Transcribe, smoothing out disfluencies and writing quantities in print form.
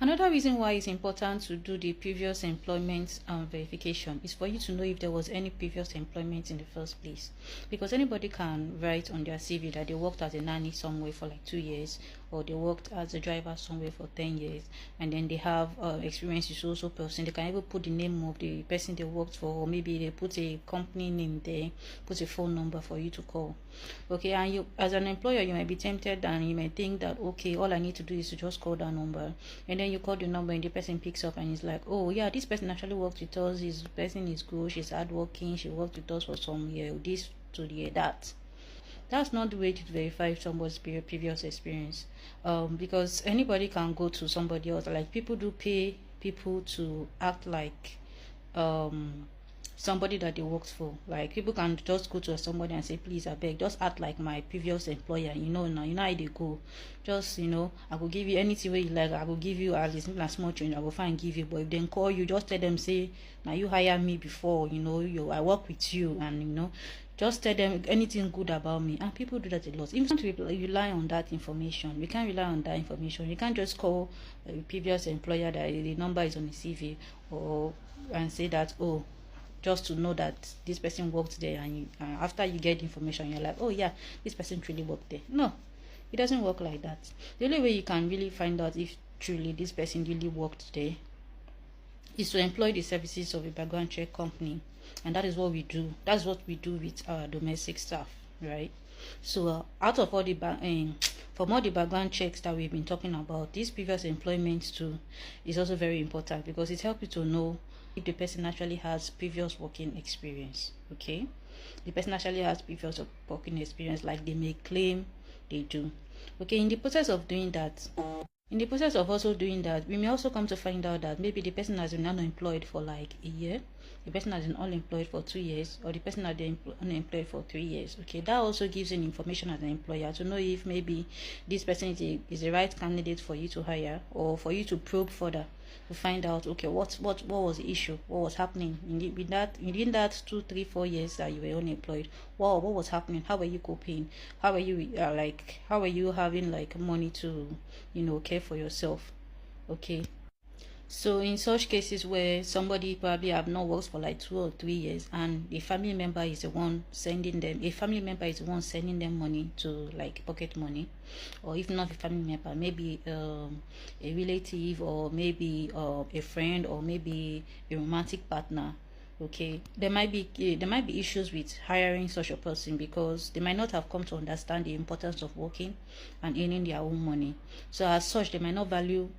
Another reason why it's important to do the previous employment verification is for you to know if there was any previous employment in the first place. Because anybody can write on their CV that they worked as a nanny somewhere for like 2 years, or they worked as a driver somewhere for 10 years, and then they have experience with also person. They can even put the name of the person they worked for, or maybe they put a company name there, put a phone number for you to call. Okay, and you as an employer, you might be tempted and you might think that, okay, all I need to do is to just call that number, and then you call the number and the person picks up and he's like, oh yeah, this person actually worked with us, this person is good, she's hardworking, she worked with us for some year, this to the year that. That's not the way to verify somebody's previous experience, because anybody can go to somebody else. Like, people do pay people to act like somebody that they worked for. Like, people can just go to somebody and say, please, I beg, just act like my previous employer. Now you know how they go. Just, I will give you anything way you like. I will give you at least a small change. I will find give you. But if they call you, just tell them, say, now you hire me before, I work with you, and just tell them anything good about me. And people do that a lot. Even if you rely on that information, we can't rely on that information. You can't just call a previous employer that the number is on the CV, and say that, oh, just to know that this person worked there, and after you get the information, you're like, oh yeah, this person truly worked there. No, it doesn't work like that. The only way you can really find out if truly this person really worked there is to employ the services of a background check company, and that is what we do. That's what we do with our domestic staff, right? So out of all the from all the background checks that we've been talking about, this previous employment too is also very important, because it helps you to know if the person actually has previous working experience. Okay, the person actually has previous working experience, like they may claim they do. Okay, in the process of also doing that, we may also come to find out that maybe the person has been unemployed for like a year, the person has been unemployed for 2 years, or the person has been unemployed for 3 years. Okay, that also gives you information as an employer to know if maybe this person is the right candidate for you to hire, or for you to probe further to find out, okay, what was the issue, what was happening within that 2, 3, 4 years that you were unemployed. What was happening? How were you coping? How are you having like money to care for yourself? Okay, so in such cases where somebody probably have not worked for like 2 or 3 years, and a family member is the one sending them money to like pocket money, or if not a family member, maybe a relative, or maybe a friend, or maybe a romantic partner. Okay, there might be issues with hiring such a person, because they might not have come to understand the importance of working and earning their own money. So as such, they might not value